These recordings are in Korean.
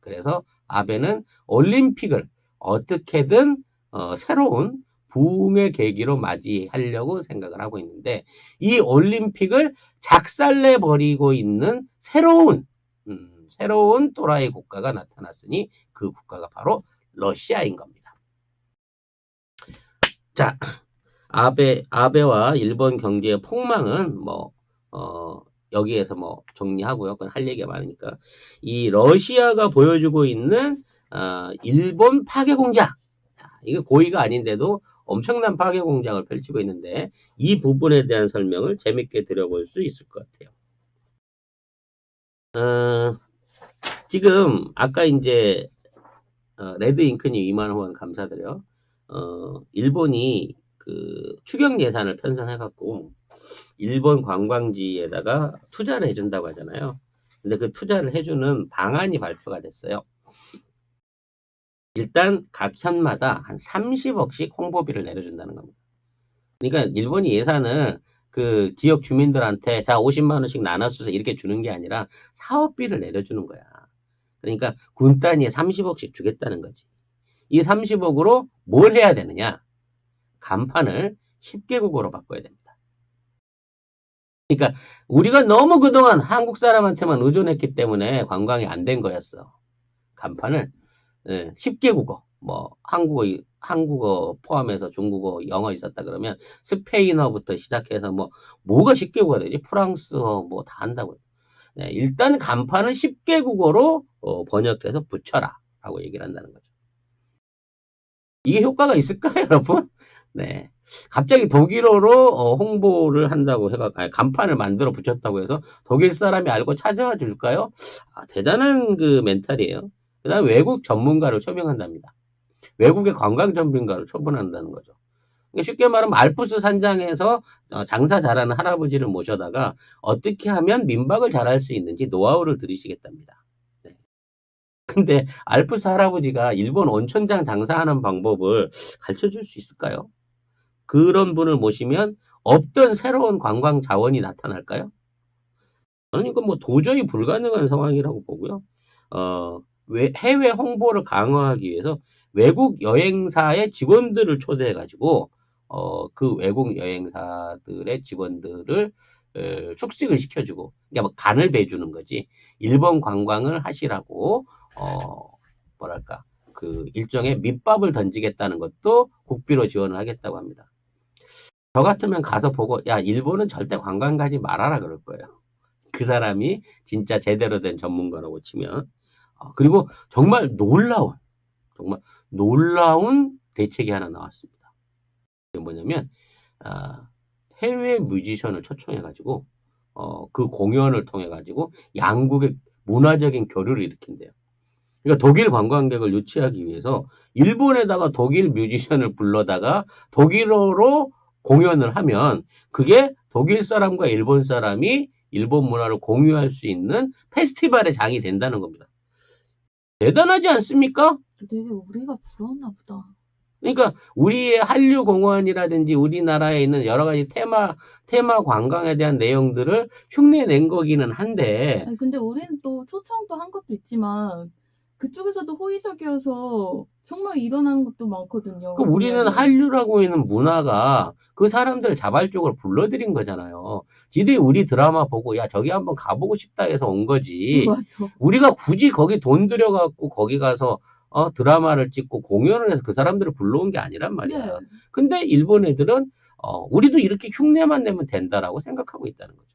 그래서 아베는 올림픽을 어떻게든 새로운 부흥의 계기로 맞이하려고 생각을 하고 있는데, 이 올림픽을 작살내버리고 있는 새로운 또라이 국가가 나타났으니 그 국가가 바로 러시아인 겁니다. 자, 아베와 일본 경제의 폭망은 여기에서 정리하고요. 그건 할 얘기가 많으니까. 이 러시아가 보여주고 있는 일본 파괴 공작. 이게 고의가 아닌데도 엄청난 파괴 공작을 펼치고 있는데, 이 부분에 대한 설명을 재밌게 드려볼 수 있을 것 같아요. 지금 아까 이제 레드잉크님 2만 원 감사드려요. 일본이 그 추경 예산을 편성해갖고 일본 관광지에다가 투자를 해준다고 하잖아요. 근데 그 투자를 해주는 방안이 발표가 됐어요. 일단 각 현마다 한 30억씩 홍보비를 내려준다는 겁니다. 그러니까 일본이 예산을 그 지역 주민들한테 자 50만 원씩 나눠서 이렇게 주는 게 아니라 사업비를 내려주는 거야. 그러니까 군 단위에 30억씩 주겠다는 거지. 이 30억으로 뭘 해야 되느냐? 간판을 10개국어로 바꿔야 됩니다. 그러니까 우리가 너무 그동안 한국 사람한테만 의존했기 때문에 관광이 안 된 거였어. 간판을 10개국어, 한국어 포함해서 중국어, 영어 있었다 그러면 스페인어부터 시작해서 뭐가 10개국어가 되지? 프랑스어 다 한다고요. 네, 일단 간판을 10개국어로 번역해서 붙여라 라고 얘기를 한다는 거죠. 이게 효과가 있을까요, 여러분? 네. 갑자기 독일어로 홍보를 한다고 해가 간판을 만들어 붙였다고 해서 독일 사람이 알고 찾아와 줄까요? 대단한 그 멘탈이에요. 그 다음에 외국 전문가를 초빙한답니다. 외국의 관광 전문가를 초빙한다는 거죠. 그러니까 쉽게 말하면 알프스 산장에서 장사 잘하는 할아버지를 모셔다가 어떻게 하면 민박을 잘할 수 있는지 노하우를 들으시겠답니다. 네. 근데 알프스 할아버지가 일본 온천장 장사하는 방법을 가르쳐 줄 수 있을까요? 그런 분을 모시면 없던 새로운 관광 자원이 나타날까요? 저는 이건 도저히 불가능한 상황이라고 보고요. 해외 홍보를 강화하기 위해서 외국 여행사의 직원들을 초대해가지고, 그 외국 여행사들의 직원들을 숙식을 시켜주고, 그러니까 간을 배주는 거지. 일본 관광을 하시라고, 뭐랄까, 그 일종의 밑밥을 던지겠다는 것도 국비로 지원을 하겠다고 합니다. 저 같으면 가서 보고, 야, 일본은 절대 관광 가지 말아라 그럴 거예요. 그 사람이 진짜 제대로 된 전문가라고 치면. 그리고 정말 놀라운 대책이 하나 나왔습니다. 그게 뭐냐면, 해외 뮤지션을 초청해가지고, 그 공연을 통해가지고 양국의 문화적인 교류를 일으킨대요. 그러니까 독일 관광객을 유치하기 위해서 일본에다가 독일 뮤지션을 불러다가 독일어로 공연을 하면 그게 독일 사람과 일본 사람이 일본 문화를 공유할 수 있는 페스티벌의 장이 된다는 겁니다. 대단하지 않습니까? 되게 우리가 부러웠나 보다. 그러니까 우리의 한류공원이라든지 우리나라에 있는 여러 가지 테마 관광에 대한 내용들을 흉내낸 거기는 한데. 아니, 근데 우리는 또 초청도 한 것도 있지만 그쪽에서도 호의적이어서 정말 일어나는 것도 많거든요. 그 우리는 보면은. 한류라고 하는 문화가 그 사람들을 자발적으로 불러들인 거잖아요. 지들이 우리 드라마 보고 야 저기 한번 가보고 싶다 해서 온 거지. 맞아. 우리가 굳이 거기 돈 들여갖고 거기 가서 드라마를 찍고 공연을 해서 그 사람들을 불러온 게 아니란 말이야. 네. 근데 일본 애들은 우리도 이렇게 흉내만 내면 된다라고 생각하고 있다는 거죠.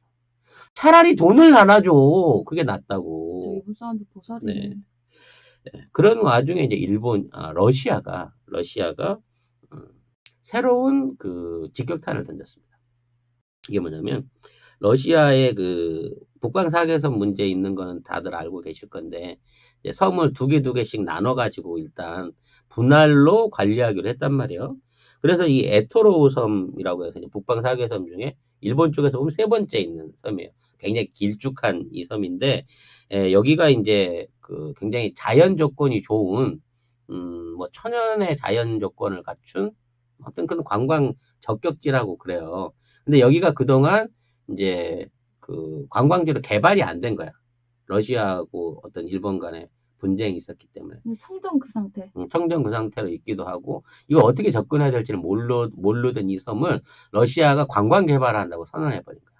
차라리 돈을 나눠줘. 그게 낫다고. 일본 사람들 보살이네. 네. 그런 와중에 이제 러시아가 새로운 그 직격탄을 던졌습니다. 이게 뭐냐면 러시아의 그 북방 사계선 문제 있는 거는 다들 알고 계실 건데, 이제 섬을 두 개씩 나눠 가지고 일단 분할로 관리하기로 했단 말이에요. 그래서 이 에토로우 섬이라고 해서 북방 사계섬 중에 일본 쪽에서 보면 세 번째 있는 섬이에요. 굉장히 길쭉한 이 섬인데, 여기가 이제 그 굉장히 자연 조건이 좋은 천연의 자연 조건을 갖춘 어떤 그런 관광 적격지라고 그래요. 근데 여기가 그동안 이제 그 관광지로 개발이 안 된 거야. 러시아하고 어떤 일본 간의 분쟁이 있었기 때문에. 청정 그 상태. 청정 그 상태로 있기도 하고, 이거 어떻게 접근해야 될지를 모르던 이 섬을 러시아가 관광 개발한다고 선언해버린 거야.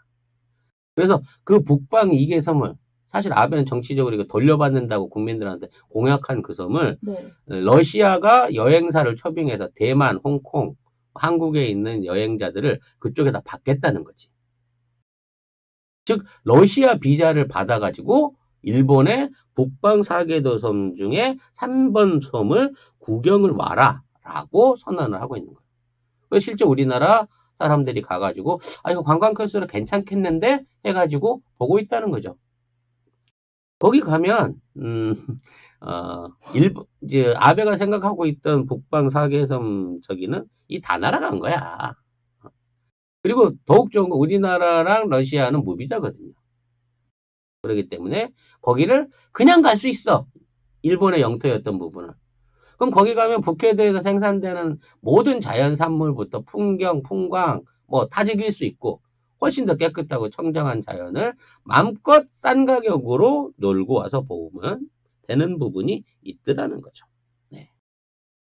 그래서 그 북방 2개 섬을, 사실 아베는 정치적으로 이거 돌려받는다고 국민들한테 공약한 그 섬을 네. 러시아가 여행사를 초빙해서 대만, 홍콩, 한국에 있는 여행자들을 그쪽에다 받겠다는 거지. 즉 러시아 비자를 받아가지고 일본의 북방 4개도 섬 중에 3번 섬을 구경을 와라 라고 선언을 하고 있는 거예요. 그래서 실제 우리나라 사람들이 가가지고 이거 관광 코스로 괜찮겠는데 해가지고 보고 있다는 거죠. 거기 가면 이제 아베가 생각하고 있던 북방 4개 섬 저기는 다 날아간 거야. 그리고 더욱 좋은 건 우리나라랑 러시아는 무비자거든요. 그렇기 때문에 거기를 그냥 갈 수 있어. 일본의 영토였던 부분은. 그럼 거기 가면 북해도에서 생산되는 모든 자연 산물부터 풍경, 풍광 다 즐길 수 있고 훨씬 더 깨끗하고 청정한 자연을 마음껏 싼 가격으로 놀고 와서 보면 되는 부분이 있더라는 거죠. 네.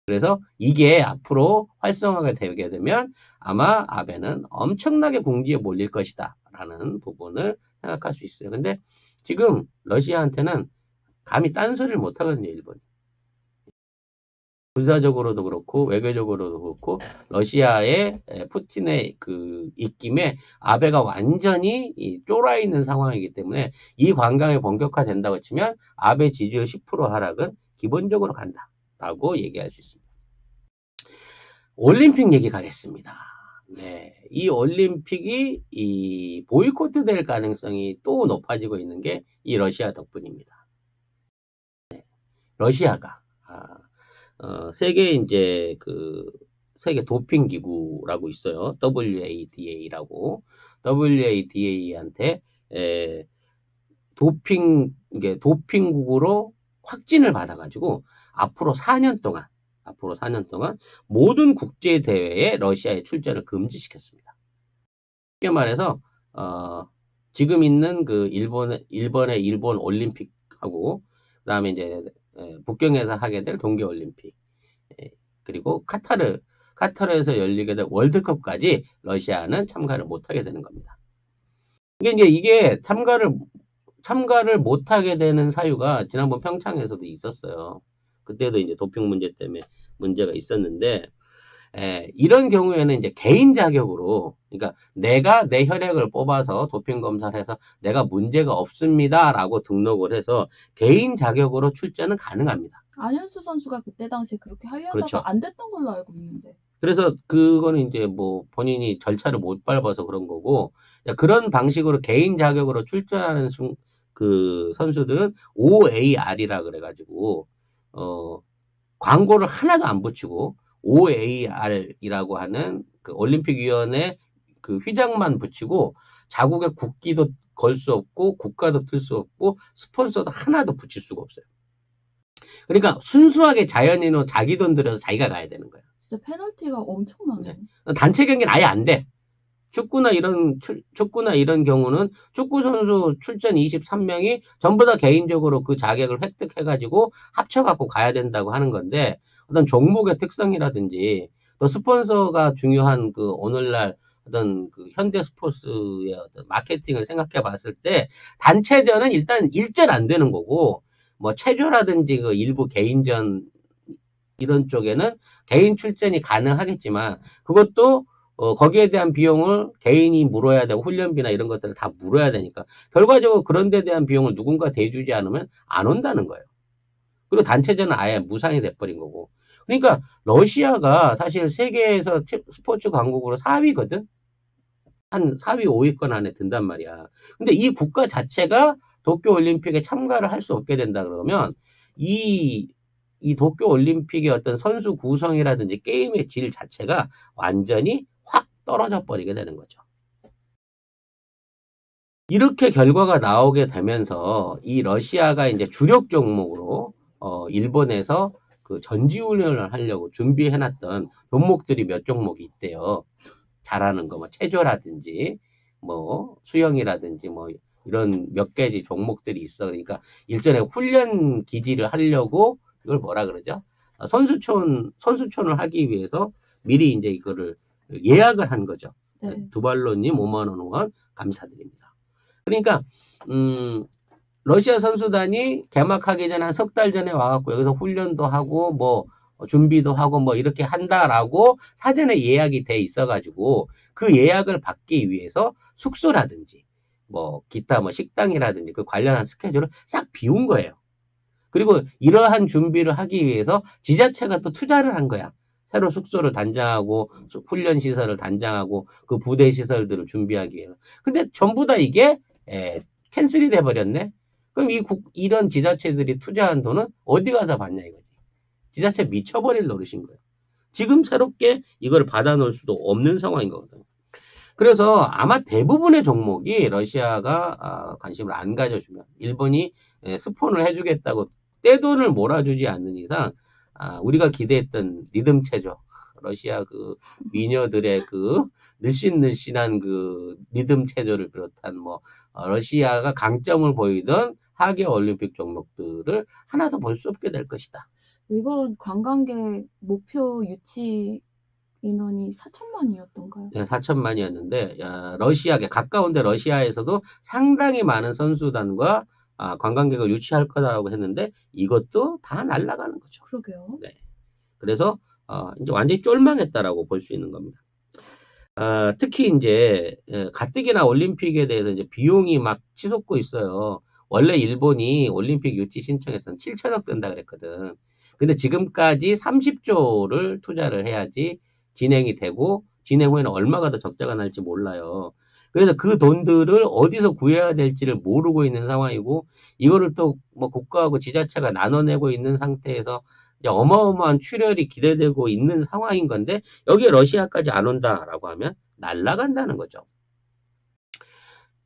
그래서 이게 앞으로 활성화가 되게 되면 아마 아베는 엄청나게 궁지에 몰릴 것이다 라는 부분을 생각할 수 있어요. 근데 지금 러시아한테는 감히 딴소리를 못하거든요, 일본이. 군사적으로도 그렇고 외교적으로도 그렇고 러시아의 푸틴의 그 입김에 아베가 완전히 쫄아 있는 상황이기 때문에 이 관광이 본격화된다고 치면 아베 지지율 10% 하락은 기본적으로 간다라고 얘기할 수 있습니다. 올림픽 얘기 가겠습니다. 네, 이 올림픽이 보이콧 될 가능성이 또 높아지고 있는 게 이 러시아 덕분입니다. 네, 러시아가 세계 이제 세계 도핑 기구라고 있어요. WADA라고. WADA한테 도핑국으로 확진을 받아가지고 앞으로 4년 동안 모든 국제 대회에 러시아의 출전을 금지시켰습니다. 쉽게 말해서 지금 있는 그 일본의 일본 올림픽하고 그다음에 이제 북경에서 하게 될 동계올림픽 그리고 카타르에서 열리게 될 월드컵까지 러시아는 참가를 못하게 되는 겁니다. 이게 참가를 못하게 되는 사유가 지난번 평창에서도 있었어요. 그때도 이제 도핑 문제 때문에 문제가 있었는데 이런 경우에는 이제 개인 자격으로 그러니까 내가 내 혈액을 뽑아서 도핑 검사를 해서 내가 문제가 없습니다라고 등록을 해서 개인 자격으로 출전은 가능합니다. 안현수 선수가 그때 당시에 그렇게 하려다가 그렇죠. 안 됐던 걸로 알고 있는데. 그래서 그거는 이제 본인이 절차를 못 밟아서 그런 거고 그런 방식으로 개인 자격으로 출전하는 그 선수들은 OAR이라 그래가지고 광고를 하나도 안 붙이고 OAR이라고 하는 그 올림픽위원회 그 휘장만 붙이고 자국의 국기도 걸 수 없고 국가도 틀 수 없고 스폰서도 하나도 붙일 수가 없어요. 그러니까 순수하게 자연인으로 자기 돈 들여서 자기가 가야 되는 거예요. 진짜 페널티가 엄청나네. 단체 경기는 아예 안 돼. 축구나 이런 경우는 축구 선수 출전 23명이 전부 다 개인적으로 그 자격을 획득해가지고 합쳐갖고 가야 된다고 하는 건데 어떤 종목의 특성이라든지 또 스폰서가 중요한 그 오늘날 어떤 그 현대 스포츠의 어떤 마케팅을 생각해 봤을 때 단체전은 일단 일절 안 되는 거고 체조라든지 그 일부 개인전 이런 쪽에는 개인 출전이 가능하겠지만 그것도 거기에 대한 비용을 개인이 물어야 되고 훈련비나 이런 것들을 다 물어야 되니까 결과적으로 그런 데 대한 비용을 누군가 대주지 않으면 안 온다는 거예요. 그리고 단체전은 아예 무상이 돼버린 거고. 그러니까 러시아가 사실 세계에서 스포츠 강국으로 4위거든? 한 4위, 5위권 안에 든단 말이야. 근데 이 국가 자체가 도쿄올림픽에 참가를 할 수 없게 된다 그러면 이 도쿄올림픽의 어떤 선수 구성이라든지 게임의 질 자체가 완전히 확 떨어져 버리게 되는 거죠. 이렇게 결과가 나오게 되면서 이 러시아가 이제 주력 종목으로 일본에서 그 전지훈련을 하려고 준비해놨던 종목들이 몇 종목이 있대요. 잘하는 거, 체조라든지, 수영이라든지, 이런 몇 가지 종목들이 있어. 그러니까 일전에 훈련 기지를 하려고 이걸 뭐라 그러죠? 선수촌을 하기 위해서 미리 이제 이거를 예약을 한 거죠. 네. 두발로님 5만 원 후원 감사드립니다. 그러니까 러시아 선수단이 개막하기 전에 한 석 달 전에 와갖고 여기서 훈련도 하고 뭐 준비도 하고 뭐 이렇게 한다라고 사전에 예약이 돼 있어가지고 그 예약을 받기 위해서 숙소라든지 뭐 기타 뭐 식당이라든지 그 관련한 스케줄을 싹 비운 거예요. 그리고 이러한 준비를 하기 위해서 지자체가 또 투자를 한 거야. 새로 숙소를 단장하고 훈련 시설을 단장하고 그 부대 시설들을 준비하기 위해서. 근데 전부 다 이게 캔슬이 돼 버렸네. 그럼 이런 지자체들이 투자한 돈은 어디 가서 받냐 이거지. 지자체 미쳐버릴 노릇인 거예요. 지금 새롭게 이걸 받아놓을 수도 없는 상황인 거거든요. 그래서 아마 대부분의 종목이 러시아가 관심을 안 가져주면 일본이 스폰을 해주겠다고 떼돈을 몰아주지 않는 이상 우리가 기대했던 리듬 체조 러시아 그 미녀들의 그 늘씬늘씬한 그 리듬 체조를 비롯한 뭐 러시아가 강점을 보이던 하계 올림픽 종목들을 하나도 볼 수 없게 될 것이다. 이번 관광객 목표 유치 인원이 4천만이었던가요? 네, 4천만이었는데 가까운데 러시아에서도 상당히 많은 선수단과 관광객을 유치할 거다라고 했는데 이것도 다 날아가는 거죠. 그러게요. 네. 그래서 이제 완전히 쫄망했다라고 볼 수 있는 겁니다. 특히 이제 가뜩이나 올림픽에 대해서 이제 비용이 막 치솟고 있어요. 원래 일본이 올림픽 유치 신청해서는 7천억 든다 그랬거든. 근데 지금까지 30조를 투자를 해야지 진행이 되고 진행 후에는 얼마가 더 적자가 날지 몰라요. 그래서 그 돈들을 어디서 구해야 될지를 모르고 있는 상황이고 이거를 또 뭐 국가하고 지자체가 나눠내고 있는 상태에서 이제 어마어마한 출혈이 기대되고 있는 상황인 건데 여기에 러시아까지 안 온다라고 하면 날아간다는 거죠.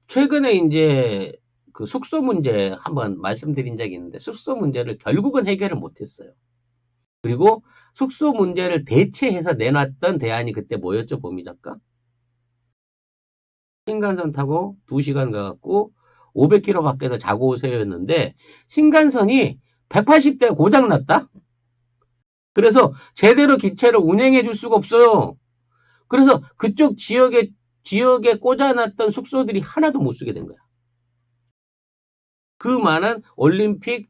최근에 이제 그 숙소 문제 한번 말씀드린 적이 있는데 숙소 문제를 결국은 해결을 못했어요. 그리고 숙소 문제를 대체해서 내놨던 대안이 그때 뭐였죠, 보미 작가? 신간선 타고 2시간 가갖고 500km 밖에서 자고 오세요였는데 신간선이 180대 고장났다? 그래서 제대로 기체를 운행해 줄 수가 없어요. 그래서 그쪽 지역에 꽂아놨던 숙소들이 하나도 못 쓰게 된 거야. 그 많은 올림픽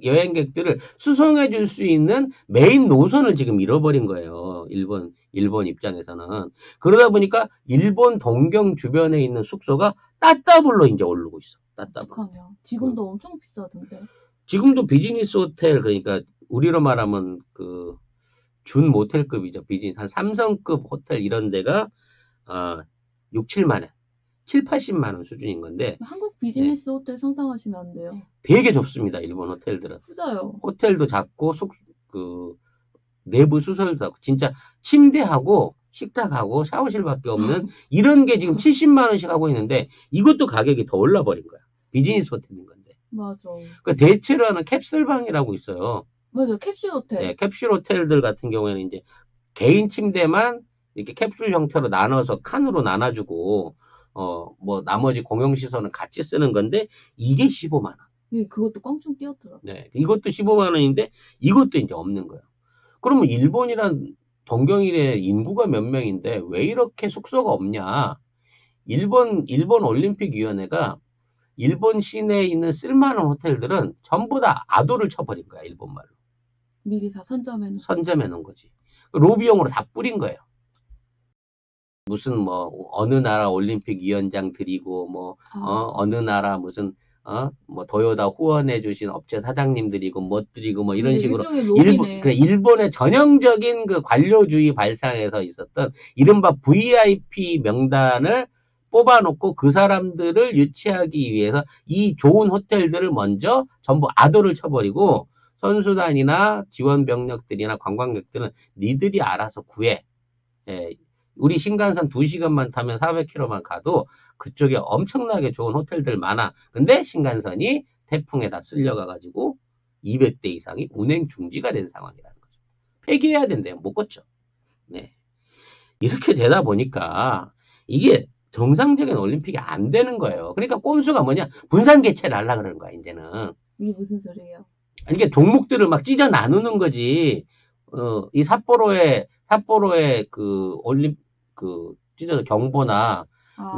여행객들을 수송해 줄 수 있는 메인 노선을 지금 잃어버린 거예요. 일본 입장에서는. 그러다 보니까 일본 동경 주변에 있는 숙소가 따따블로 이제 오르고 있어. 따따블. 어떡하냐. 지금도 엄청 비싸던데. 지금도 비즈니스 호텔, 그러니까 우리로 말하면 그 준 모텔급이죠. 비즈니스 한 3성급 호텔 이런 데가 6, 7만 원, 7, 80만 원 수준인 건데 한국 비즈니스 호텔 상상하시면 안 돼요. 되게 좁습니다. 일본 호텔들은. 후져요. 호텔도 작고 내부 수설도 작고 진짜 침대하고 식탁하고 샤워실밖에 없는 이런 게 지금 70만 원씩 하고 있는데 이것도 가격이 더 올라 버린 거야. 비즈니스 호텔인 건데. 맞아. 그 대체로 하는 캡슐방이라고 있어요. 맞아. 캡슐 호텔. 네, 캡슐 호텔들 같은 경우에는 이제 개인 침대만 이렇게 캡슐 형태로 나눠서 칸으로 나눠주고 뭐 나머지 공용 시설은 같이 쓰는 건데 이게 15만 원. 예, 그것도 껑충 뛰었더라고. 네, 이것도 15만 원인데 이것도 이제 없는 거예요. 그러면 일본이란 동경일의 인구가 몇 명인데 왜 이렇게 숙소가 없냐? 일본 올림픽위원회가 일본 시내에 있는 쓸만한 호텔들은 전부 다 아도를 쳐버린 거야, 일본말로. 미리 다 선점해 놓은 거지. 로비용으로 다 뿌린 거예요. 무슨 뭐 어느 나라 올림픽 위원장 드리고 뭐 어느 나라 무슨 뭐 도요다 후원해 주신 업체 사장님들이고 뭐 드리고 뭐 이런 식으로 일본의 전형적인 그 관료주의 발상에서 있었던 이른바 VIP 명단을 뽑아놓고 그 사람들을 유치하기 위해서 이 좋은 호텔들을 먼저 전부 아도를 쳐버리고 선수단이나 지원 병력들이나 관광객들은 니들이 알아서 구해. 예, 우리 신간선 2시간만 타면 400km만 가도 그쪽에 엄청나게 좋은 호텔들 많아. 근데 신간선이 태풍에다 쓸려가가지고 200대 이상이 운행 중지가 된 상황이라는 거죠. 폐기해야 된대요. 못 고쳐. 네. 이렇게 되다 보니까 이게 정상적인 올림픽이 안 되는 거예요. 그러니까 꼼수가 뭐냐? 분산 개최를 하려고 그러는 거야, 이제는. 이게 무슨 소리예요? 이게 종목들을 막 찢어 나누는 거지. 이 삿포로에 찢어서 경보나,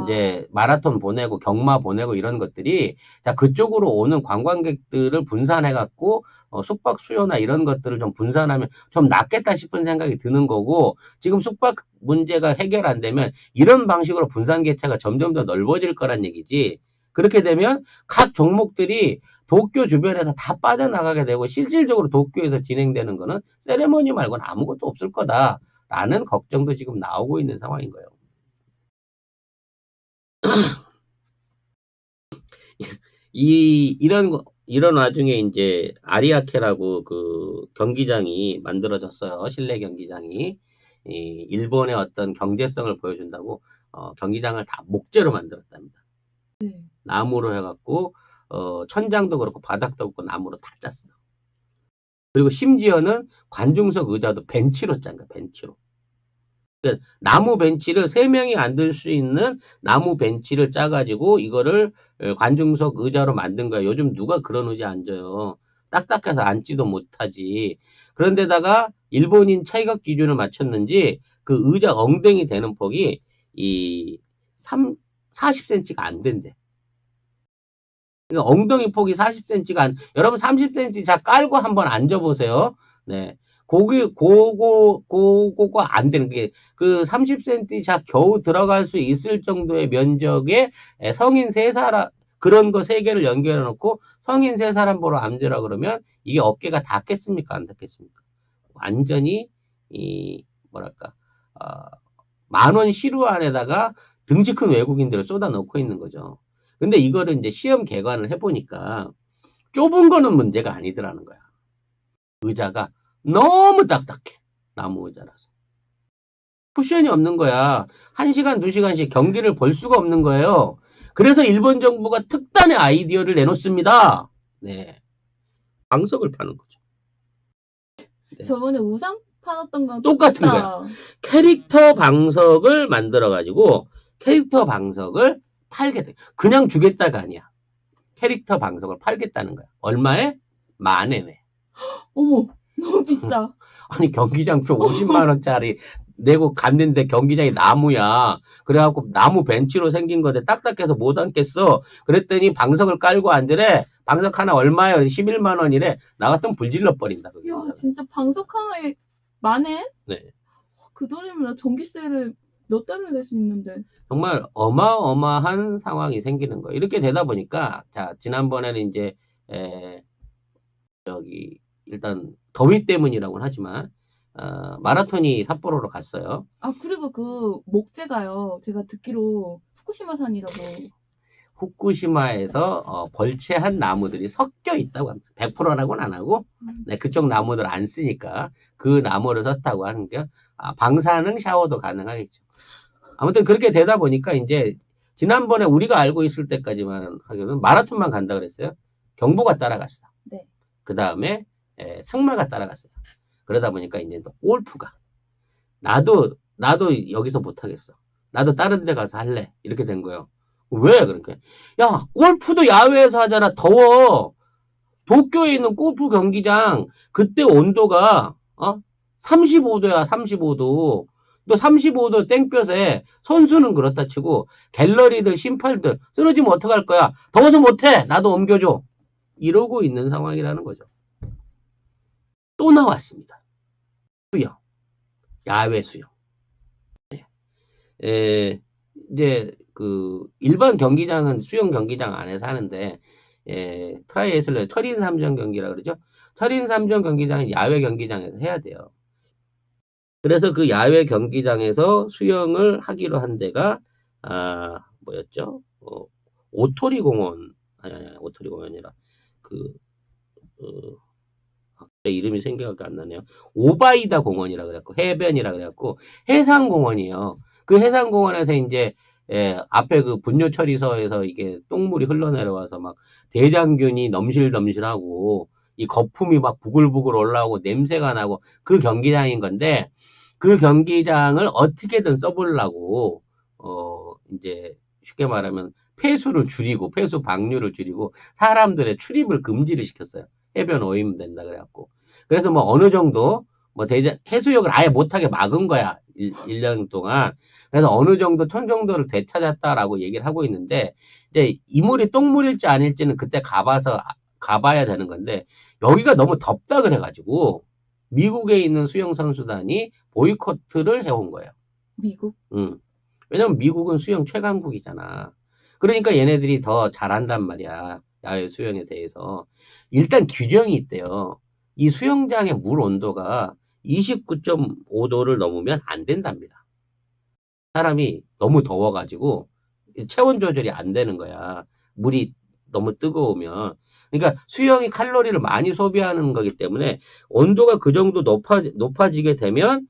이제 마라톤 보내고 경마 보내고 이런 것들이 자 그쪽으로 오는 관광객들을 분산해갖고 숙박 수요나 이런 것들을 좀 분산하면 좀 낫겠다 싶은 생각이 드는 거고 지금 숙박 문제가 해결 안 되면 이런 방식으로 분산 개최가 점점 더 넓어질 거란 얘기지. 그렇게 되면 각 종목들이 도쿄 주변에서 다 빠져나가게 되고 실질적으로 도쿄에서 진행되는 거는 세레머니 말고는 아무것도 없을 거다라는 걱정도 지금 나오고 있는 상황인 거예요. 이런 와중에 이제 아리아케라고 그 경기장이 만들어졌어요. 실내 경기장이. 일본의 어떤 경제성을 보여준다고 경기장을 다 목재로 만들었답니다. 네. 나무로 해갖고 천장도 그렇고 바닥도 그렇고 나무로 다 짰어. 그리고 심지어는 관중석 의자도 벤치로 짠 거야. 벤치로. 그러니까 나무 벤치를 3명이 앉을 수 있는 나무 벤치를 짜가지고 이거를 관중석 의자로 만든 거야. 요즘 누가 그런 의자 앉아요. 딱딱해서 앉지도 못하지. 그런데다가 일본인 체격 기준을 맞췄는지 그 의자 엉덩이 되는 폭이 40cm가 안 된대. 그러니까 엉덩이 폭이 40cm가 여러분 30cm 자 깔고 한번 앉아보세요. 네. 그거가 안 되는 게, 그 30cm 자 겨우 들어갈 수 있을 정도의 면적에 성인 3사람, 그런 거 3개를 연결해 놓고 성인 3사람 보러 앉으라 그러면 이게 어깨가 닿겠습니까? 안 닿겠습니까? 완전히, 뭐랄까, 10,000원 시루 안에다가 등치 큰 외국인들을 쏟아 넣고 있는 거죠. 근데 이거를 이제 시험 개관을 해보니까 좁은 거는 문제가 아니더라는 거야. 의자가 너무 딱딱해. 나무 의자라서. 쿠션이 없는 거야. 1시간, 2시간씩 경기를 볼 수가 없는 거예요. 그래서 일본 정부가 특단의 아이디어를 내놓습니다. 네. 방석을 파는 거죠. 네. 저번에 우상 팔았던 거랑 똑같은 거야. 캐릭터 방석을 만들어가지고 캐릭터 방석을 팔게 돼. 그냥 주겠다가 아니야. 캐릭터 방석을 팔겠다는 거야. 얼마에? 10,000엔에. 어머. 너무 비싸. 아니 경기장표 50만원짜리 내고 갔는데 경기장이 나무야. 그래갖고 나무 벤치로 생긴 건데 딱딱해서 못 앉겠어. 그랬더니 방석을 깔고 앉으래. 방석 하나 얼마예요? 11만원이래. 나 같으면 불질러 버린다. 야 진짜 방석 하나에 10,000엔? 네. 그 돈이면 전기세를 몇 달을 낼 수 있는데. 정말 어마어마한 상황이 생기는 거예요. 이렇게 되다 보니까 자 지난번에는 이제 일단 더위 때문이라고는 하지만 마라톤이 삿포로로 갔어요. 아 그리고 그 목재가요. 제가 듣기로 후쿠시마산이라고. 후쿠시마에서 벌채한 나무들이 섞여 있다고 합니다. 100%라고는 안 하고 네, 그쪽 나무들 안 쓰니까 그 나무를 썼다고 하는 게 방사능 샤워도 가능하겠죠. 아무튼 그렇게 되다 보니까 이제 지난번에 우리가 알고 있을 때까지만 하기로는 마라톤만 간다 그랬어요. 경보가 따라갔어. 네. 그 다음에 승마가 따라갔어요. 그러다 보니까 이제 또 골프가 나도 여기서 못하겠어. 나도 다른 데 가서 할래. 이렇게 된 거예요. 왜? 그러니까 야 골프도 야외에서 하잖아. 더워. 도쿄에 있는 골프 경기장 그때 온도가 35도야. 35도. 또 35도 땡볕에 선수는 그렇다 치고 갤러리들 심판들 쓰러지면 어떡할 거야. 더워서 못해. 나도 옮겨줘. 이러고 있는 상황이라는 거죠. 또 나왔습니다. 수영. 야외 수영. 네. 이제 그 일반 경기장은 수영 경기장 안에서 하는데 트라이애슬러 철인 3전 경기라 그러죠. 철인 3전 경기장은 야외 경기장에서 해야 돼요. 그래서 그 야외 경기장에서 수영을 하기로 한 데가 뭐였죠? 오토리 공원 아니 오토리 공원이라 이름이 생각이 안 나네요. 오바이다 공원이라 그랬고 해변이라 그랬고 해상공원이에요. 그 해상공원에서 이제 앞에 그 분뇨 처리소에서 이게 똥물이 흘러내려와서 막 대장균이 넘실넘실하고 이 거품이 막 부글부글 올라오고 냄새가 나고 그 경기장인 건데 그 경기장을 어떻게든 써보려고 이제 쉽게 말하면 폐수를 줄이고 폐수 방류를 줄이고 사람들의 출입을 금지를 시켰어요. 해변 오염된다 그래갖고. 그래서 뭐 어느 정도 뭐 해수욕을 아예 못하게 막은 거야. 1년 동안. 그래서 어느 정도 천 정도를 되찾았다라고 얘기를 하고 있는데 이제 이물이 똥물일지 아닐지는 그때 가봐야 되는 건데 여기가 너무 덥다 그래가지고 미국에 있는 수영선수단이 보이콧을 해온 거예요. 미국? 응. 왜냐면 미국은 수영 최강국이잖아. 그러니까 얘네들이 더 잘한단 말이야. 야외 수영에 대해서. 일단 규정이 있대요. 이 수영장의 물 온도가 29.5도를 넘으면 안 된답니다. 사람이 너무 더워가지고 체온 조절이 안 되는 거야. 물이 너무 뜨거우면. 그러니까 수영이 칼로리를 많이 소비하는 거기 때문에 온도가 그 정도 높아지게 되면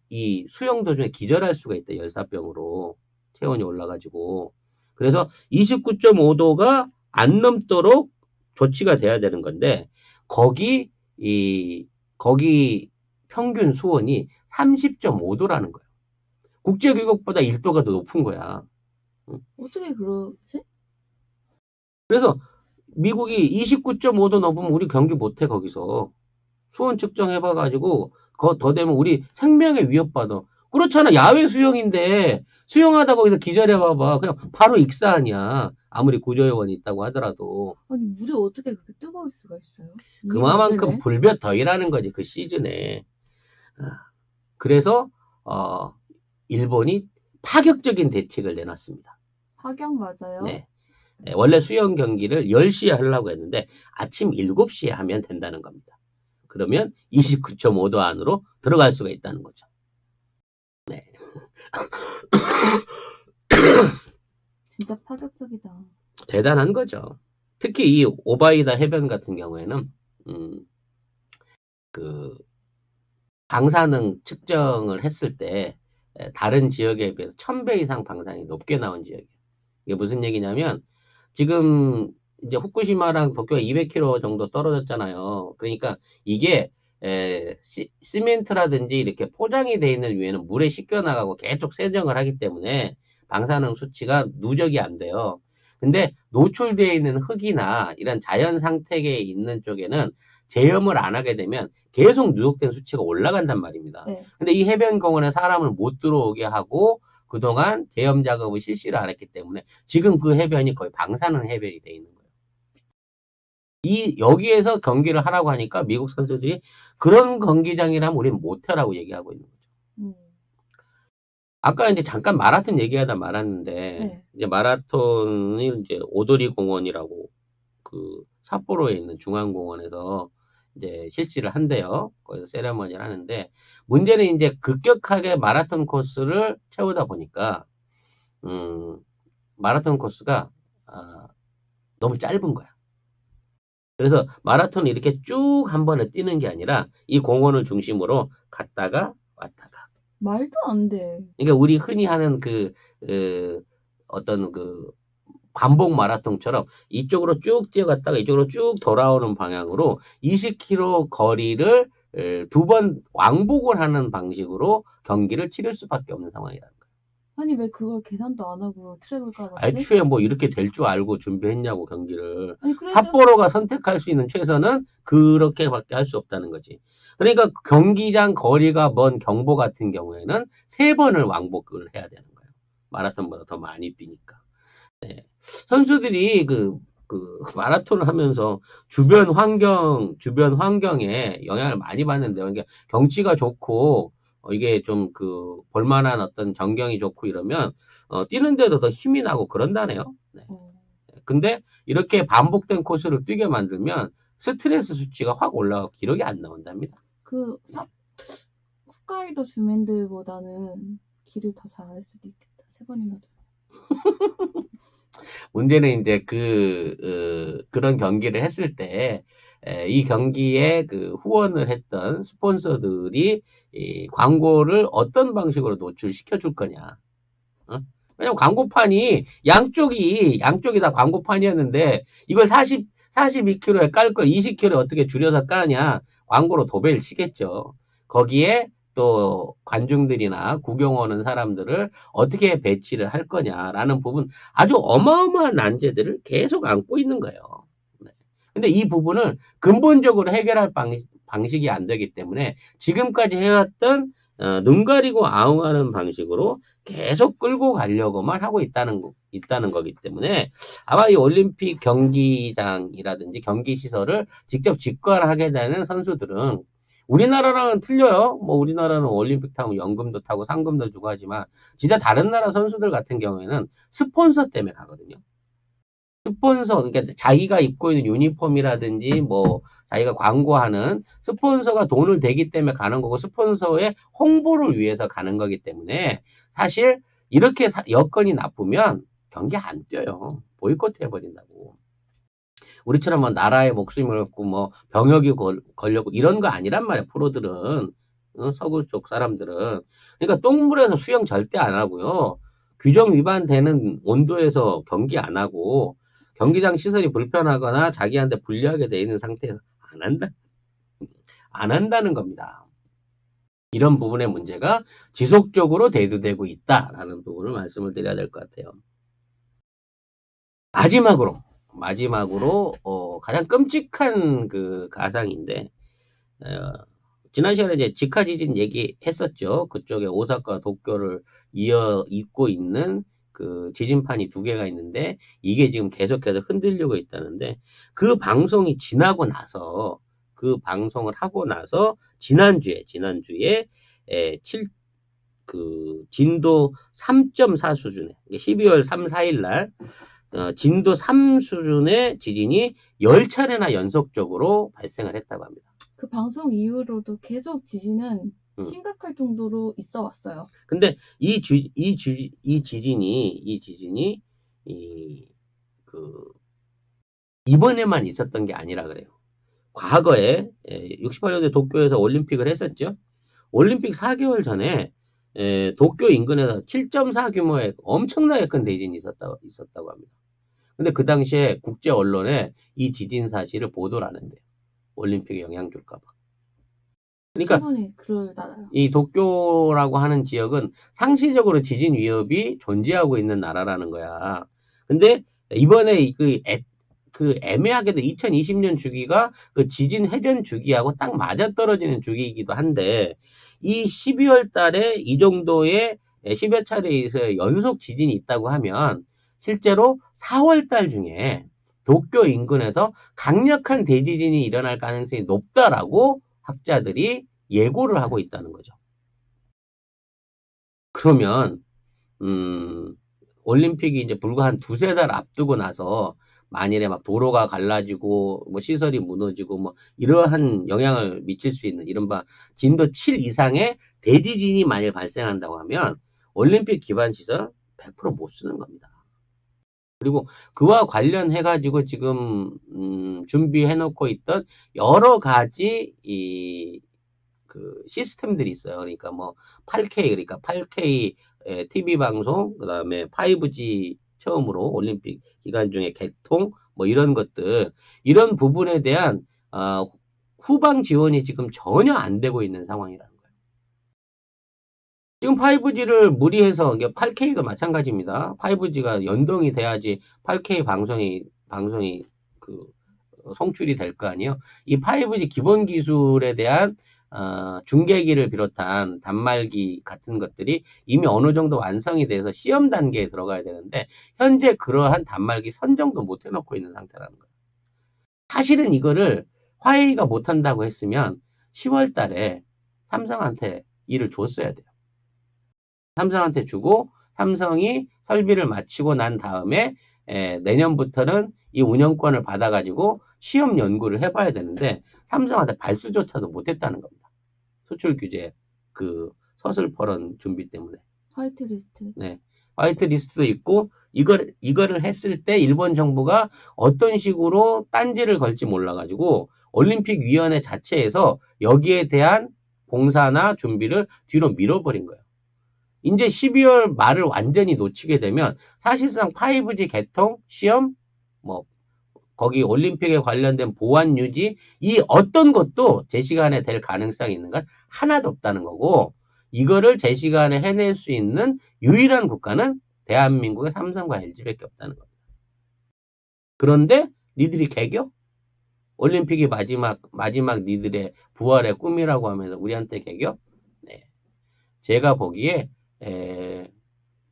이 수영 도중에 기절할 수가 있다. 열사병으로 체온이 올라가지고. 그래서 29.5도가 안 넘도록 조치가 돼야 되는 건데 거기 평균 수온이 30.5도라는 거예요. 국제규격보다 1도가 더 높은 거야. 어떻게 그러지? 그래서 미국이 29.5도 넘으면 우리 경기 못해 거기서. 수온 측정해봐가지고 더 되면 우리 생명에 위협받아. 그렇잖아. 야외 수영인데 수영하다 거기서 기절해봐봐. 그냥 바로 익사 아니야. 아무리 구조요원이 있다고 하더라도. 아니, 물이 어떻게 그렇게 뜨거울 수가 있어요? 그만큼 불볕더위라는 거지. 그 시즌에. 그래서 일본이 파격적인 대책을 내놨습니다. 파격 맞아요? 네. 원래 수영 경기를 10시에 하려고 했는데 아침 7시에 하면 된다는 겁니다. 그러면 29.5도 안으로 들어갈 수가 있다는 거죠. 네. 진짜 파격적이다. 대단한 거죠. 특히 이 오바이다 해변 같은 경우에는 그 방사능 측정을 했을 때 다른 지역에 비해서 1000배 이상 방사능이 높게 나온 지역이에요. 이게 무슨 얘기냐면 지금 이제 후쿠시마랑 도쿄가 200km 정도 떨어졌잖아요. 그러니까 이게 시멘트라든지 이렇게 포장이 되어 있는 위에는 물에 씻겨 나가고 계속 세정을 하기 때문에 방사능 수치가 누적이 안 돼요. 근데 노출되어 있는 흙이나 이런 자연 상태계에 있는 쪽에는 제염을 안 하게 되면 계속 누적된 수치가 올라간단 말입니다. 네. 근데 이 해변공원에 사람을 못 들어오게 하고 그동안 제염 작업을 실시를 안 했기 때문에 지금 그 해변이 거의 방사능 해변이 돼 있는 거예요. 여기에서 경기를 하라고 하니까 미국 선수들이 그런 경기장이라면 우리는 못해라고 얘기하고 있는 거죠. 아까 이제 잠깐 마라톤 얘기하다 말았는데, 네. 이제 마라톤이 이제 오도리 공원이라고 그 삿포로에 있는 중앙공원에서 이제 실시를 한대요. 거기서 세레머니를 하는데, 문제는 이제 급격하게 마라톤 코스를 채우다 보니까, 마라톤 코스가, 너무 짧은 거야. 그래서 마라톤을 이렇게 쭉 한 번에 뛰는 게 아니라 이 공원을 중심으로 갔다가 왔다가. 말도 안 돼. 그러니까 우리 흔히 하는 어떤 반복 마라톤처럼 이쪽으로 쭉 뛰어갔다가 이쪽으로 쭉 돌아오는 방향으로 20km 거리를 2번 왕복을 하는 방식으로 경기를 치를 수밖에 없는 상황이라는 거예요. 아니, 왜 그걸 계산도 안 하고 트랙을 깔았지? 애초에 뭐 이렇게 될 줄 알고 준비했냐고 경기를. 아니, 그래도 삿포로가 선택할 수 있는 최선은 그렇게밖에 할 수 없다는 거지. 그러니까 경기장 거리가 먼 경보 같은 경우에는 3번을 왕복을 해야 되는 거예요. 마라톤보다 더 많이 뛰니까. 네. 선수들이 마라톤을 하면서 주변 환경에 영향을 많이 받는데요. 그러니까 경치가 좋고, 이게 좀 볼만한 어떤 전경이 좋고 이러면, 뛰는데도 더 힘이 나고 그런다네요. 네. 근데 이렇게 반복된 코스를 뛰게 만들면 스트레스 수치가 확 올라가고 기록이 안 나온답니다. 홋카이도 주민들보다는 길을 더 잘할 수도 있겠다. 3번이나 더. 문제는 이제 그런 경기를 했을 때, 이 경기에 후원을 했던 스폰서들이 이 광고를 어떤 방식으로 노출시켜 줄 거냐. 왜냐면 광고판이 양쪽이 다 광고판이었는데 이걸 42km에 깔 걸 20km에 어떻게 줄여서 까냐. 광고로 도배를 치겠죠. 거기에 또 관중들이나 구경 오는 사람들을 어떻게 배치를 할 거냐라는 부분 아주 어마어마한 난제들을 계속 안고 있는 거예요. 네. 근데 이 부분을 근본적으로 해결할 방식이 안 되기 때문에 지금까지 해왔던 눈 가리고 아웅하는 방식으로 계속 끌고 가려고만 하고 있다는 거기 때문에 아마 이 올림픽 경기장이라든지 경기 시설을 직접 직관하게 되는 선수들은 우리나라랑은 틀려요. 뭐 우리나라는 올림픽 타면 연금도 타고 상금도 주고 하지만 진짜 다른 나라 선수들 같은 경우에는 스폰서 때문에 가거든요. 스폰서, 그러니까 자기가 입고 있는 유니폼이라든지 뭐 자기가 광고하는 스폰서가 돈을 대기 때문에 가는 거고 스폰서의 홍보를 위해서 가는 거기 때문에 사실 이렇게 여건이 나쁘면 경기 안 뛰어요. 보이콧 해버린다고. 우리처럼 뭐 나라의 목숨을 걸고 뭐 병역이 걸려고 이런 거 아니란 말이야. 프로들은 서구 쪽 사람들은 그러니까 똥물에서 수영 절대 안 하고요. 규정 위반되는 온도에서 경기 안 하고 경기장 시설이 불편하거나 자기한테 불리하게 돼 있는 상태에서 안 한다는 겁니다. 이런 부분의 문제가 지속적으로 대두되고 있다라는 부분을 말씀을 드려야 될 것 같아요. 마지막으로 가장 끔찍한 그 가상인데 지난 시간에 이제 지카 지진 얘기했었죠. 그쪽에 오사카 도쿄를 잇고 있는 그 지진판이 두 개가 있는데 이게 지금 계속해서 흔들리고 있다는데 그 방송이 지나고 나서 그 방송을 하고 나서 지난주에 진도 3.4 수준의 12월 3, 4일 날 진도 3 수준의 지진이 10차례나 연속적으로 발생을 했다고 합니다. 그 방송 이후로도 계속 지진은 심각할 정도로 있어 왔어요. 근데 이 지진이 이번에만 있었던 게 아니라 그래요. 과거에 68년도에 도쿄에서 올림픽을 했었죠. 올림픽 4개월 전에 도쿄 인근에서 7.4 규모의 엄청나게 큰 대진이 있었다고 합니다. 근데 그 당시에 국제 언론에 이 지진 사실을 보도를 안 한대요. 올림픽에 영향 줄까봐. 그러니까 이 도쿄라고 하는 지역은 상시적으로 지진 위협이 존재하고 있는 나라라는 거야. 근데 이번에 그 애매하게도 2020년 주기가 그 지진 회전 주기하고 딱 맞아떨어지는 주기이기도 한데 이 12월 달에 이 정도의 10여 차례에서 연속 지진이 있다고 하면 실제로 4월 달 중에 도쿄 인근에서 강력한 대지진이 일어날 가능성이 높다라고 학자들이 예고를 하고 있다는 거죠. 그러면 올림픽이 이제 불과 한 두세 달 앞두고 나서 만일에 막 도로가 갈라지고 뭐 시설이 무너지고 뭐 이러한 영향을 미칠 수 있는 이른바 진도 7 이상의 대지진이 만일 발생한다고 하면 올림픽 기반 시설 100% 못 쓰는 겁니다. 그리고 그와 관련해 가지고 지금 준비해 놓고 있던 여러 가지 그 시스템들이 있어요. 그러니까 뭐 8K 그러니까 8K TV 방송 그다음에 5G 처음으로 올림픽 기간 중에 개통 뭐 이런 것들 이런 부분에 대한 후방 지원이 지금 전혀 안 되고 있는 상황이라는 거예요. 지금 5G를 무리해서 8K가 마찬가지입니다. 5G가 연동이 돼야지 8K 방송이 그 송출이 될 거 아니에요. 이 5G 기본 기술에 대한 중계기를 비롯한 단말기 같은 것들이 이미 어느 정도 완성이 돼서 시험 단계에 들어가야 되는데 현재 그러한 단말기 선정도 못 해놓고 있는 상태라는 거예요. 사실은 이거를 화웨이가 못한다고 했으면 10월 달에 삼성한테 일을 줬어야 돼요. 삼성한테 주고 삼성이 설비를 마치고 난 다음에 내년부터는 이 운영권을 받아가지고 시험 연구를 해봐야 되는데 삼성한테 발수조차도 못했다는 겁니다. 수출 규제 그 서슬퍼런 준비 때문에. 화이트리스트. 네, 화이트리스트도 있고 이거를 했을 때 일본 정부가 어떤 식으로 딴지를 걸지 몰라가지고 올림픽위원회 자체에서 여기에 대한 공사나 준비를 뒤로 밀어버린 거예요. 이제 12월 말을 완전히 놓치게 되면 사실상 5G 개통 시험 뭐 거기 올림픽에 관련된 보안 유지, 이 어떤 것도 제 시간에 될 가능성이 있는 건 하나도 없다는 거고, 이거를 제 시간에 해낼 수 있는 유일한 국가는 대한민국의 삼성과 LG밖에 없다는 겁니다. 그런데 니들이 개겨? 올림픽이 마지막 니들의 부활의 꿈이라고 하면서 우리한테 개겨? 네. 제가 보기에,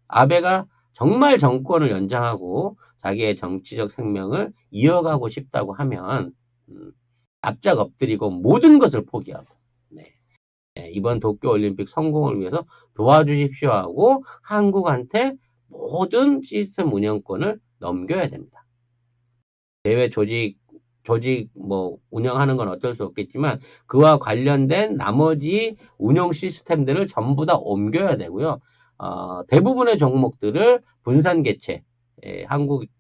아베가 정말 정권을 연장하고 자기의 정치적 생명을 이어가고 싶다고 하면, 납작 엎드리고 모든 것을 포기하고, 네. 이번 도쿄올림픽 성공을 위해서 도와주십시오 하고 한국한테 모든 시스템 운영권을 넘겨야 됩니다. 대회 조직 뭐 운영하는 건 어쩔 수 없겠지만 그와 관련된 나머지 운영 시스템들을 전부 다 옮겨야 되고요. 대부분의 종목들을 분산 개최,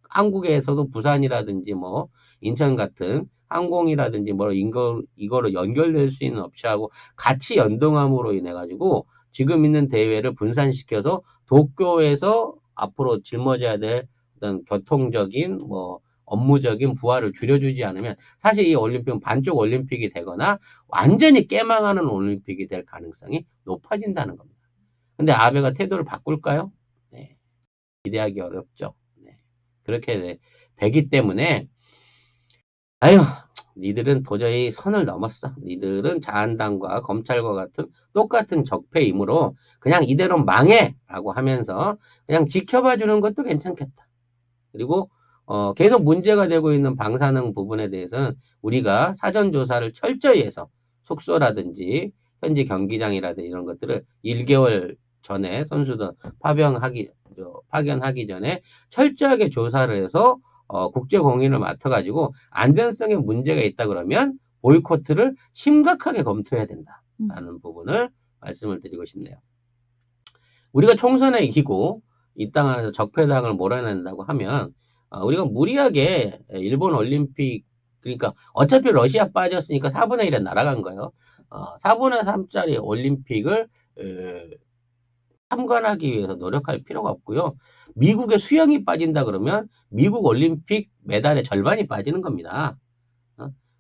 한국에서도 부산이라든지 뭐 인천 같은 항공이라든지 뭐 이거로 연결될 수 있는 업체하고 같이 연동함으로 인해 가지고 지금 있는 대회를 분산시켜서 도쿄에서 앞으로 짊어져야 될 어떤 교통적인 뭐 업무적인 부하를 줄여주지 않으면 사실 이 올림픽은 반쪽 올림픽이 되거나 완전히 깨망하는 올림픽이 될 가능성이 높아진다는 겁니다. 근데 아베가 태도를 바꿀까요? 네. 기대하기 어렵죠. 네. 그렇게 되기 때문에 아유, 니들은 도저히 선을 넘었어. 니들은 자한당과 검찰과 같은 똑같은 적폐이므로 그냥 이대로 망해! 라고 하면서 그냥 지켜봐 주는 것도 괜찮겠다. 그리고 계속 문제가 되고 있는 방사능 부분에 대해서는 우리가 사전 조사를 철저히 해서 숙소라든지 현지 경기장이라든지 이런 것들을 1개월 전에 선수들 파견하기 전에 철저하게 조사를 해서 국제 공인을 맡아가지고 안전성에 문제가 있다 그러면 보이콧을 심각하게 검토해야 된다라는 부분을 말씀을 드리고 싶네요. 우리가 총선에 이기고 이 땅 안에서 적폐당을 몰아낸다고 하면 우리가 무리하게 일본 올림픽, 그러니까 어차피 러시아 빠졌으니까 4분의 1에 날아간 거예요. 4분의 3짜리 올림픽을 참관하기 위해서 노력할 필요가 없고요. 미국의 수영이 빠진다 그러면 미국 올림픽 메달의 절반이 빠지는 겁니다.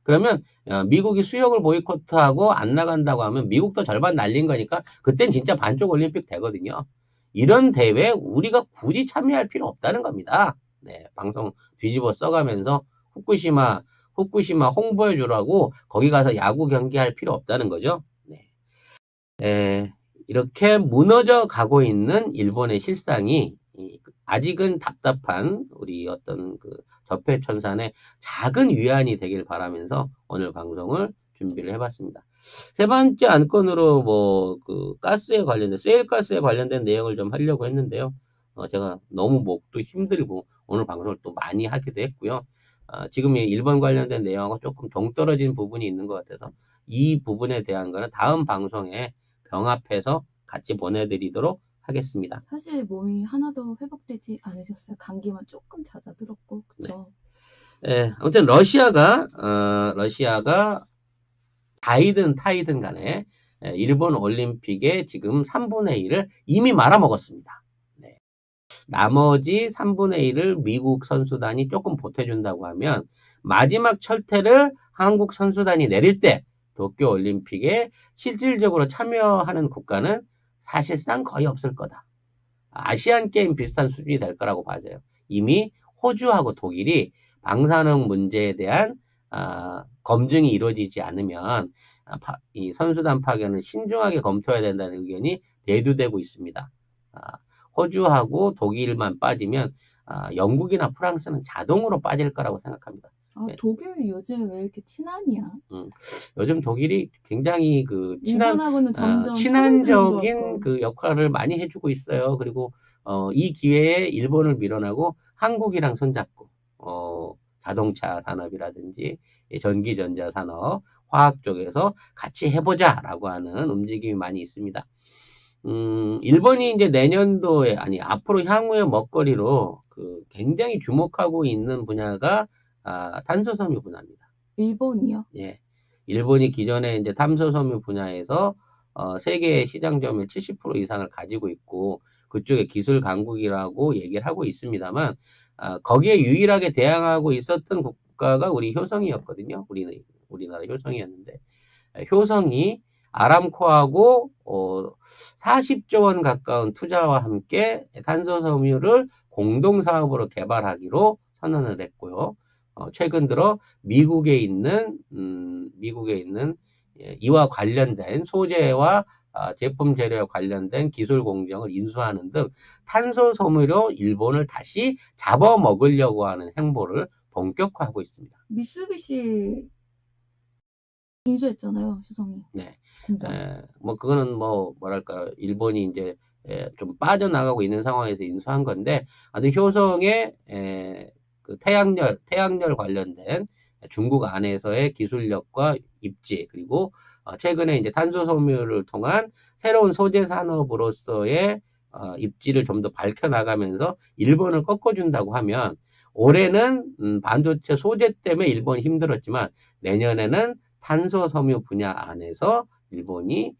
그러면 미국이 수영을 보이콧하고 안 나간다고 하면 미국도 절반 날린 거니까 그땐 진짜 반쪽 올림픽 되거든요. 이런 대회에 우리가 굳이 참여할 필요 없다는 겁니다. 네, 방송 뒤집어 써가면서 후쿠시마 홍보해 주라고 거기 가서 야구 경기할 필요 없다는 거죠. 네. 이렇게 무너져 가고 있는 일본의 실상이 아직은 답답한 우리 어떤 그 적폐천산의 작은 위안이 되길 바라면서 오늘 방송을 준비를 해봤습니다. 세 번째 안건으로 뭐 그 가스에 관련된 세일가스에 관련된 내용을 좀 하려고 했는데요. 제가 너무 목도 힘들고 오늘 방송을 또 많이 하기도 했고요. 지금 이 1번 관련된 내용하고 조금 동떨어진 부분이 있는 것 같아서 이 부분에 대한 거는 다음 방송에 병합해서 같이 보내드리도록 하겠습니다. 사실 몸이 하나도 회복되지 않으셨어요. 감기만 조금 잦아들었고, 그쵸? 네, 아무튼 러시아가 다이든 타이든 간에 일본 올림픽의 지금 3분의 1을 이미 말아먹었습니다. 네. 나머지 3분의 1을 미국 선수단이 조금 보태준다고 하면 마지막 철퇴를 한국 선수단이 내릴 때 도쿄 올림픽에 실질적으로 참여하는 국가는 사실상 거의 없을 거다. 아시안 게임 비슷한 수준이 될 거라고 봐져요. 이미 호주하고 독일이 방사능 문제에 대한 검증이 이루어지지 않으면 이 선수단 파견을 신중하게 검토해야 된다는 의견이 대두되고 있습니다. 호주하고 독일만 빠지면 영국이나 프랑스는 자동으로 빠질 거라고 생각합니다. 독일 요즘 왜 이렇게 친하냐? 요즘 독일이 굉장히 그 일본하고는 점점 친한적인 그 역할을 많이 해주고 있어요. 그리고 이 기회에 일본을 밀어내고 한국이랑 손잡고 자동차 산업이라든지 전기전자 산업, 화학 쪽에서 같이 해보자라고 하는 움직임이 많이 있습니다. 일본이 이제 내년도에 앞으로 향후의 먹거리로 그 굉장히 주목하고 있는 분야가 탄소섬유 분야입니다. 일본이요? 예. 일본이 기존에 이제 탄소섬유 분야에서 세계 시장 점유율 70% 이상을 가지고 있고 그쪽에 기술 강국이라고 얘기를 하고 있습니다만 거기에 유일하게 대항하고 있었던 국가가 우리 효성이었거든요. 우리나라 효성이었는데 효성이 아람코하고 40조 원 가까운 투자와 함께 탄소 섬유를 공동 사업으로 개발하기로 선언을 했고요. 최근 들어 미국에 있는 이와 관련된 소재와 제품 재료에 관련된 기술 공정을 인수하는 등 탄소 섬유로 일본을 다시 잡아먹으려고 하는 행보를 본격화하고 있습니다. 미쓰비시 인수했잖아요, 효성이. 네. 공장. 뭐 그거는 뭐랄까 일본이 이제 좀 빠져나가고 있는 상황에서 인수한 건데 아주 효성의 그 태양열 관련된 중국 안에서의 기술력과 입지 그리고 최근에 이제 탄소 섬유를 통한 새로운 소재 산업으로서의 입지를 좀 더 밝혀나가면서 일본을 꺾어준다고 하면 올해는 반도체 소재 때문에 일본이 힘들었지만 내년에는 탄소 섬유 분야 안에서 일본이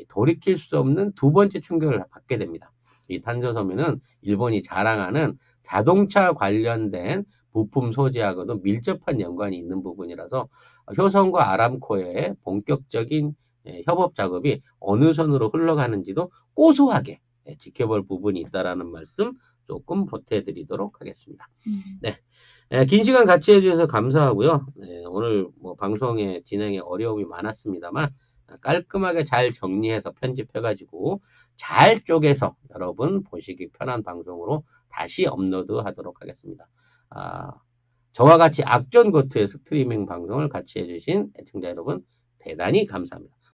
돌이킬 수 없는 두 번째 충격을 받게 됩니다. 이 탄소 섬유는 일본이 자랑하는 자동차 관련된 부품 소재하고도 밀접한 연관이 있는 부분이라서 효성과 아람코의 본격적인 협업 작업이 어느 선으로 흘러가는지도 고소하게 지켜볼 부분이 있다라는 말씀 조금 보태드리도록 하겠습니다. 네. 긴 시간 같이 해주셔서 감사하고요. 오늘 뭐 방송의 진행에 어려움이 많았습니다만 깔끔하게 잘 정리해서 편집해가지고 잘 쪼개서 여러분 보시기 편한 방송으로 다시 업로드하도록 하겠습니다. 저와 같이 악전고트의 스트리밍 방송을 같이 해주신 애청자 여러분 대단히 감사합니다.